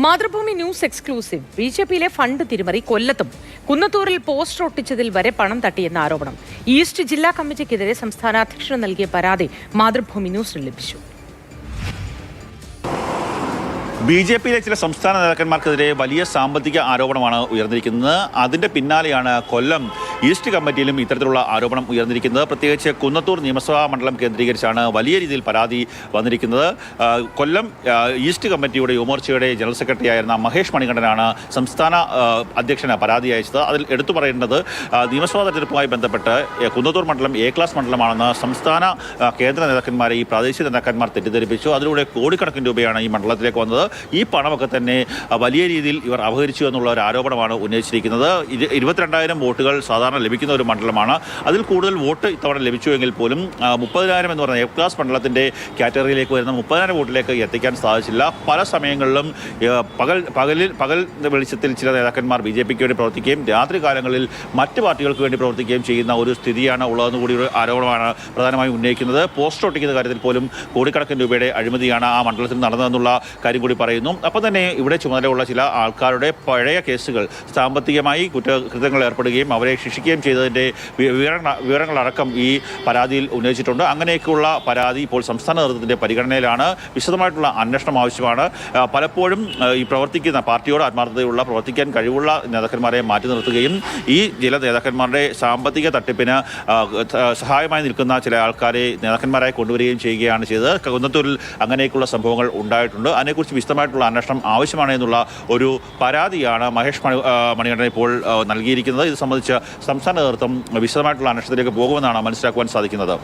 Mathrubhumi news exclusive. ബിജെപിയിലെ fund തിരിമറി കൊല്ലത്തും കുന്നത്തൂരിൽ പോസ്റ്റർ ഒട്ടിച്ചതിൽ വരെ പണം തട്ടിയെന്ന ആരോപണം. ഈസ്റ്റ് ജില്ലാ കമ്മിറ്റിക്കെതിരെ സംസ്ഥാന അധ്യക്ഷന് നൽകിയ പരാതി മാതൃഭൂമി ന്യൂസിന് ലഭിച്ചു. ബി.ജെ.പിയിലെ ചില സംസ്ഥാന നേതാക്കന്മാർക്കെതിരെ വലിയ സാമ്പത്തിക ആരോപണമാണ് ഉയർന്നിരിക്കുന്നത്. അതിന്റെ പിന്നാലെയാണ് കൊല്ലം ഈസ്റ്റ് കമ്മിറ്റിയിലും ഇത്തരത്തിലുള്ള ആരോപണം ഉയർന്നിരിക്കുന്നത്. പ്രത്യേകിച്ച് കുന്നത്തൂർ നിയമസഭാ മണ്ഡലം കേന്ദ്രീകരിച്ചാണ് വലിയ രീതിയിൽ പരാതി വന്നിരിക്കുന്നത്. കൊല്ലം ഈസ്റ്റ് കമ്മിറ്റിയുടെ യുവമോർച്ചയുടെ ജനറൽ സെക്രട്ടറി ആയിരുന്ന മഹേഷ് മണികണ്ഠനാണ് സംസ്ഥാന അധ്യക്ഷന് പരാതി അയച്ചത്. അതിൽ എടുത്തു പറയേണ്ടത് നിയമസഭാ തെരഞ്ഞെടുപ്പുമായി ബന്ധപ്പെട്ട് കുന്നത്തൂർ മണ്ഡലം എ ക്ലാസ് മണ്ഡലമാണെന്ന് സംസ്ഥാന കേന്ദ്ര നേതാക്കന്മാരെ ഈ പ്രാദേശിക നേതാക്കന്മാർ തെറ്റിദ്ധരിപ്പിച്ചു. അതിലൂടെ കോടിക്കണക്കിന് രൂപയാണ് ഈ മണ്ഡലത്തിലേക്ക് വന്നത്. ഈ പണമൊക്കെ തന്നെ വലിയ രീതിയിൽ ഇവർ അപഹരിച്ചു എന്നുള്ള ഒരു ആരോപണമാണ് ഉന്നയിച്ചിരിക്കുന്നത്. 22,000 വോട്ടുകൾ സാധാരണ ലഭിക്കുന്ന ഒരു മണ്ഡലമാണ്. അതിൽ കൂടുതൽ വോട്ട് ഇത്തവണ ലഭിച്ചുവെങ്കിൽ പോലും 30,000 എന്ന് പറയുന്ന എ ക്ലാസ് മണ്ഡലത്തിൻ്റെ കാറ്റഗറിയിലേക്ക് വരുന്ന 30,000 വോട്ടിലേക്ക് എത്തിക്കാൻ സാധിച്ചില്ല. പല സമയങ്ങളിലും പകൽ വെളിച്ചത്തിൽ ചില നേതാക്കന്മാർ ബി.ജെ.പിക്ക് വേണ്ടി പ്രവർത്തിക്കുകയും രാത്രി കാലങ്ങളിൽ മറ്റ് പാർട്ടികൾക്ക് വേണ്ടി പ്രവർത്തിക്കുകയും ചെയ്യുന്ന ഒരു സ്ഥിതിയാണ് ഉള്ളതെന്ന് കൂടി ഒരു ആരോപണമാണ് പ്രധാനമായും ഉന്നയിക്കുന്നത്. പോസ്റ്റർ ഒട്ടിക്കുന്ന കാര്യത്തിൽ പോലും കോടിക്കണക്കിന് രൂപയുടെ അഴിമതിയാണ് ആ മണ്ഡലത്തിൽ നടന്നതെന്നുള്ള കാര്യം കൂടി പറയുന്നു. അപ്പം തന്നെ ഇവിടെ ചുമതലയുള്ള ചില ആൾക്കാരുടെ പഴയ കേസുകൾ സാമ്പത്തികമായി കുറ്റകൃത്യങ്ങൾ ഏർപ്പെടുകയും അവരെ ശിക്ഷിക്കുകയും ചെയ്തതിൻ്റെ വിവരങ്ങളടക്കം ഈ പരാതിയിൽ ഉന്നയിച്ചിട്ടുണ്ട്. അങ്ങനെയൊക്കെയുള്ള പരാതി ഇപ്പോൾ സംസ്ഥാന നേതൃത്വത്തിൻ്റെ പരിഗണനയിലാണ്. വിശദമായിട്ടുള്ള അന്വേഷണം ആവശ്യമാണ്. പലപ്പോഴും ഈ പ്രവർത്തിക്കുന്ന പാർട്ടിയോട് ആത്മാർത്ഥതയുള്ള പ്രവർത്തിക്കാൻ കഴിവുള്ള നേതാക്കന്മാരെ മാറ്റി നിർത്തുകയും ഈ ചില നേതാക്കന്മാരുടെ സാമ്പത്തിക തട്ടിപ്പിന് സഹായമായി നിൽക്കുന്ന ചില ആൾക്കാരെ നേതാക്കന്മാരായി കൊണ്ടുവരികയും ചെയ്യുകയാണ് ചെയ്തത്. കുന്നത്തൂരിൽ അങ്ങനെയൊക്കെയുള്ള സംഭവങ്ങൾ ഉണ്ടായിട്ടുണ്ട്. അതിനെക്കുറിച്ച് വിശദമായിട്ടുള്ള അന്വേഷണം ആവശ്യമാണ് എന്നുള്ള ഒരു പരാതിയാണ് മഹേഷ് മണികണ്ഠൻ ഇപ്പോൾ നൽകിയിരിക്കുന്നത്. ഇത് സംബന്ധിച്ച് സംസ്ഥാന നേതൃത്വം വിശദമായിട്ടുള്ള അന്വേഷണത്തിലേക്ക് പോകുമെന്നാണ് മനസ്സിലാക്കുവാൻ സാധിക്കുന്നത്.